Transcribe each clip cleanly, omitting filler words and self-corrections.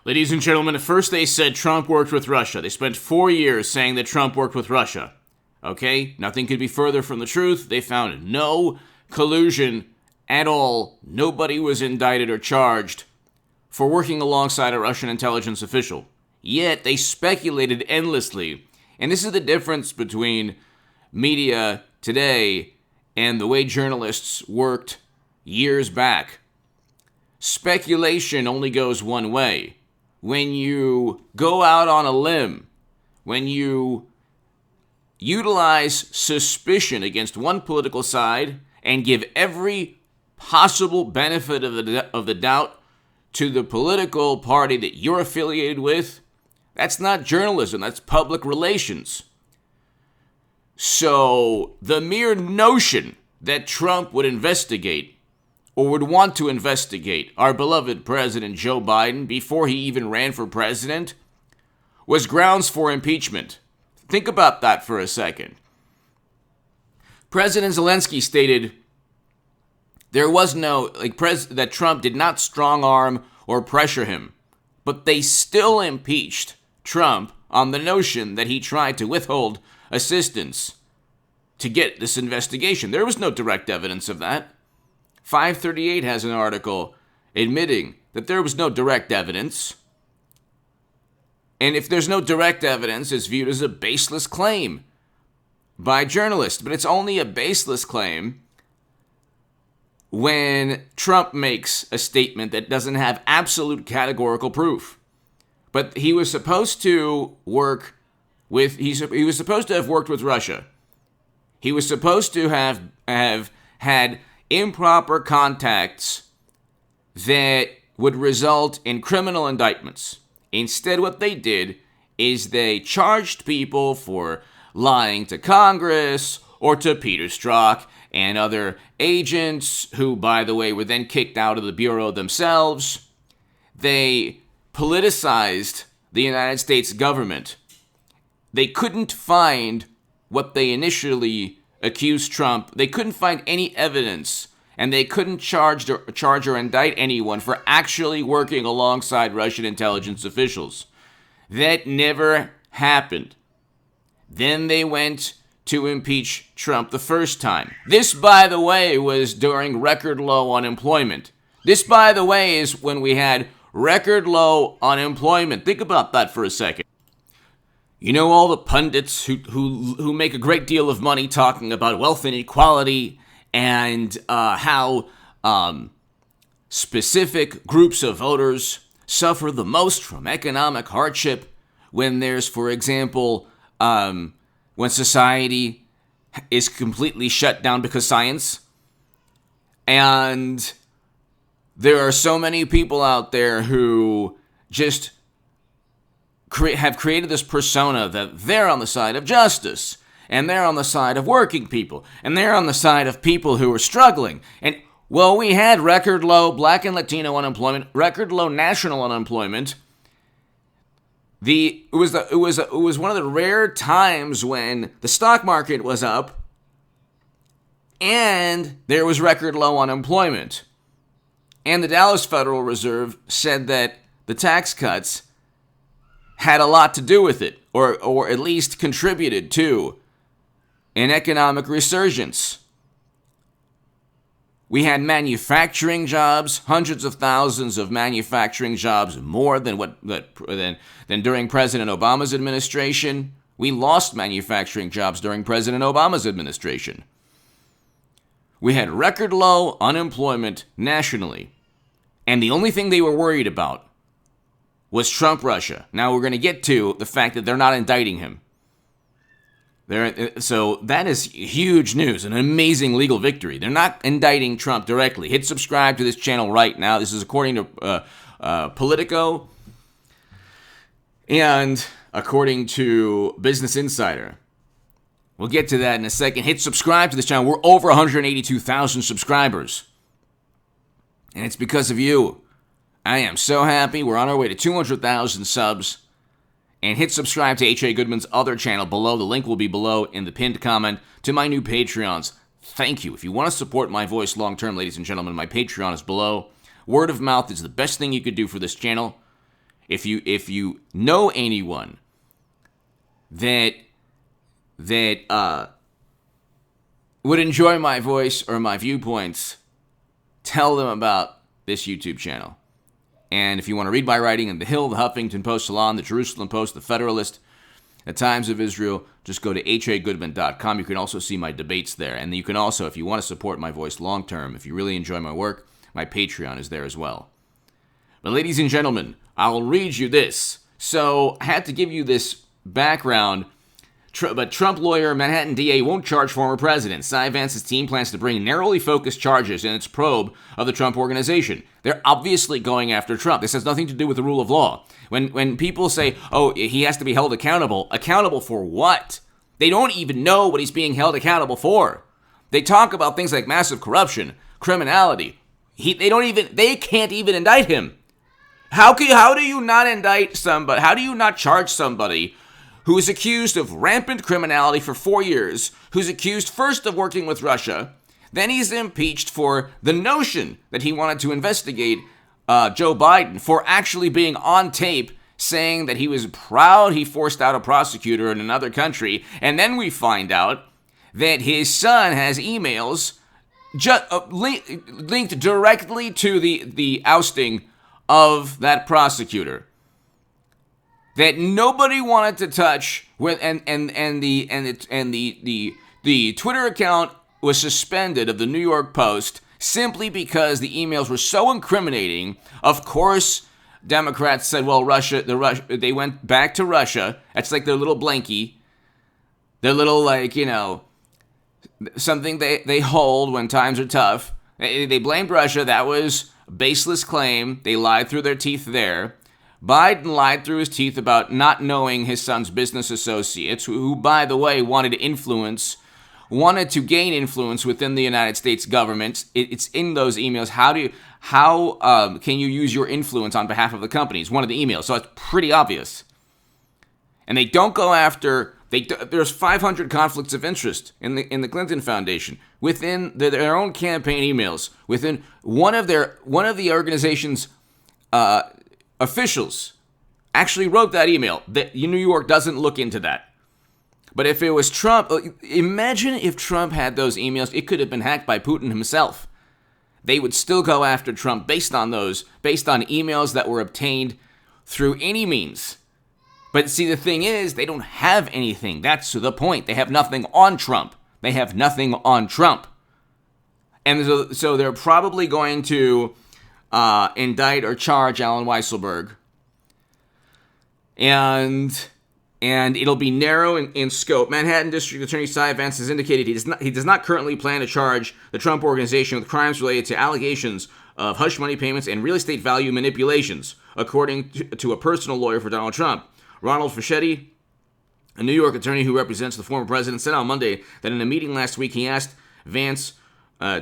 Ladies and gentlemen, at first they said Trump worked with Russia. They spent 4 years saying that Trump worked with Russia. Okay? Nothing could be further from the truth. They found no collusion at all. Nobody was indicted or charged for working alongside a Russian intelligence official. Yet they speculated endlessly. And this is the difference between media today and the way journalists worked years back. Speculation only goes one way. When you go out on a limb, when you utilize suspicion against one political side and give every possible benefit of the doubt to the political party that you're affiliated with, that's not journalism, that's public relations. So the mere notion that Trump would investigate or would want to investigate our beloved President Joe Biden before he even ran for president was grounds for impeachment. Think about that for a second. President Zelensky stated there was no, that Trump did not strong arm or pressure him, but they still impeached Trump on the notion that he tried to withhold assistance to get this investigation. There was no direct evidence of that. 538 has an article admitting that there was no direct evidence. And if there's no direct evidence, it's viewed as a baseless claim by journalists. But it's only a baseless claim when Trump makes a statement that doesn't have absolute categorical proof. But he was supposed to work with, he was supposed to have worked with Russia. He was supposed to have had improper contacts that would result in criminal indictments. Instead, what they did is they charged people for lying to Congress or to Peter Strzok and other agents who, by the way, were then kicked out of the Bureau themselves. They politicized the United States government. They couldn't find what they initially accused Trump. They couldn't find any evidence, and they couldn't charge or indict anyone for actually working alongside Russian intelligence officials. That never happened. Then they went to impeach Trump the first time. This, by the way, was during record low unemployment. This, by the way, is when we had record low unemployment. Think about that for a second. You know, all the pundits who make a great deal of money talking about wealth inequality and how specific groups of voters suffer the most from economic hardship when there's, for example, when society is completely shut down because science. And there are so many people out there who just have created this persona that they're on the side of justice, and they're on the side of working people, and they're on the side of people who are struggling. And, well, we had record low Black and Latino unemployment, record low national unemployment. It was one of the rare times when the stock market was up and there was record low unemployment. And the Dallas Federal Reserve said that the tax cuts had a lot to do with it, or at least contributed to an economic resurgence. We had manufacturing jobs, hundreds of thousands of manufacturing jobs, more than than during President Obama's administration. We lost manufacturing jobs during President Obama's administration. We had record low unemployment nationally, and the only thing they were worried about was Trump Russia. Now we're going to get to the fact that they're not indicting him. So that is huge news, an amazing legal victory. They're not indicting Trump directly. Hit subscribe to this channel right now. This is according to Politico and according to Business Insider. We'll get to that in a second. Hit subscribe to this channel. We're over 182,000 subscribers. And it's because of you. I am so happy. We're on our way to 200,000 subs. And hit subscribe to H.A. Goodman's other channel below. The link will be below in the pinned comment to my new Patreons. Thank you. If you want to support my voice long term, ladies and gentlemen, my Patreon is below. Word of mouth is the best thing you could do for this channel. If you know anyone that would enjoy my voice or my viewpoints, tell them about this YouTube channel. And if you want to read my writing in The Hill, The Huffington Post, Salon, The Jerusalem Post, The Federalist, The Times of Israel, just go to hagoodman.com. You can also see my debates there. And you can also, if you want to support my voice long term, if you really enjoy my work, my Patreon is there as well. But ladies and gentlemen, I'll read you this. So I had to give you this background. But Trump lawyer, Manhattan DA won't charge former president. Cy Vance's team plans to bring narrowly focused charges in its probe of the Trump organization. They're obviously going after Trump. This has nothing to do with the rule of law. When people say, oh, he has to be held accountable for what? They don't even know what he's being held accountable for. They talk about things like massive corruption, criminality. They can't even indict him. How do you not indict somebody? How do you not charge somebody who is accused of rampant criminality for 4 years, who's accused first of working with Russia, then he's impeached for the notion that he wanted to investigate Joe Biden for actually being on tape saying that he was proud he forced out a prosecutor in another country, and then we find out that his son has emails linked directly to the ousting of that prosecutor that nobody wanted to touch with, and the Twitter account was suspended of the New York Post simply because the emails were so incriminating. Of course, Democrats said, well, they went back to Russia. That's like their little blankie, their little, something they hold when times are tough. They blamed Russia. That was a baseless claim. They lied through their teeth there. Biden lied through his teeth about not knowing his son's business associates, who, by the way, wanted to gain influence within the United States government. It's in those emails. How can you use your influence on behalf of the company? It's one of the emails, so it's pretty obvious. And they don't go after. There's 500 conflicts of interest in the Clinton Foundation within their own campaign emails. Within one of the organization's officials actually wrote that email. That New York doesn't look into that. But if it was Trump, imagine if Trump had those emails. It could have been hacked by Putin himself. They would still go after Trump based on emails that were obtained through any means. But see, the thing is, they don't have anything. That's the point. They have nothing on Trump. And so they're probably going to indict or charge Alan Weisselberg. And it'll be narrow in scope. Manhattan District Attorney Cy Vance has indicated he does not currently plan to charge the Trump organization with crimes related to allegations of hush money payments and real estate value manipulations, according to a personal lawyer for Donald Trump. Ronald Fischetti, a New York attorney who represents the former president, said on Monday that in a meeting last week he asked Vance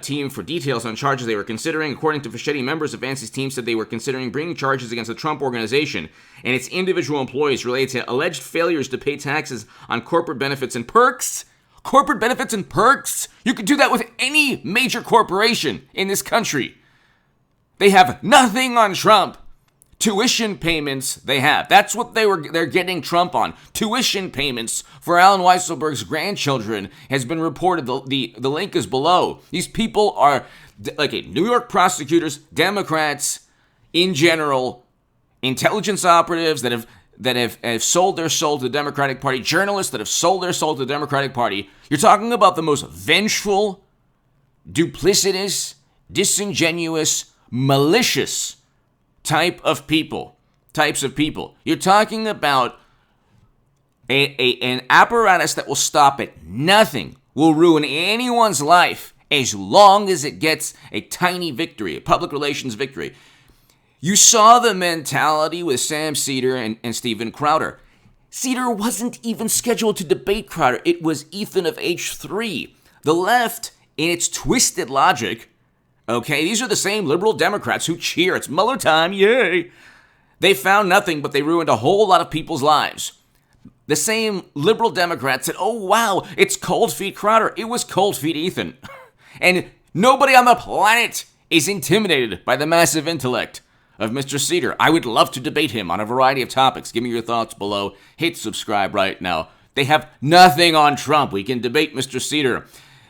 team for details on charges they were considering. According to Fischetti, members of Vance's team said they were considering bringing charges against the Trump organization and its individual employees related to alleged failures to pay taxes on corporate benefits and perks. Corporate benefits and perks? You could do that with any major corporation in this country. They have nothing on Trump. Tuition payments they have. That's what they're getting Trump on. Tuition payments for Alan Weisselberg's grandchildren has been reported. The link is below. These people are New York prosecutors, Democrats in general, intelligence operatives that have sold their soul to the Democratic Party, journalists that have sold their soul to the Democratic Party. You're talking about the most vengeful, duplicitous, disingenuous, malicious types of people. You're talking about an apparatus that will stop at nothing, will ruin anyone's life as long as it gets a tiny victory, a public relations victory. You saw the mentality with Sam Cedar and Steven Crowder. Cedar wasn't even scheduled to debate Crowder. It was Ethan of H3. The left, in its twisted logic, okay, these are the same liberal Democrats who cheer. It's Mueller time, yay! They found nothing, but they ruined a whole lot of people's lives. The same liberal Democrats said, oh wow, it's cold feet Crowder. It was cold feet Ethan. And nobody on the planet is intimidated by the massive intellect of Mr. Cedar. I would love to debate him on a variety of topics. Give me your thoughts below. Hit subscribe right now. They have nothing on Trump. We can debate Mr. Cedar.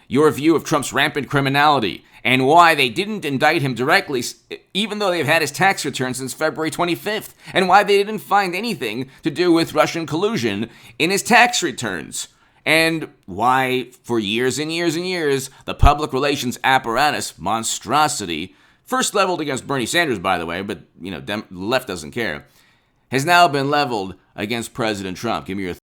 Your view of Trump's rampant criminality and why they didn't indict him directly, even though they've had his tax return since February 25th, and why they didn't find anything to do with Russian collusion in his tax returns, and why, for years and years and years, the public relations apparatus monstrosity, first leveled against Bernie Sanders, by the way, but, the left doesn't care, has now been leveled against President Trump. Give me your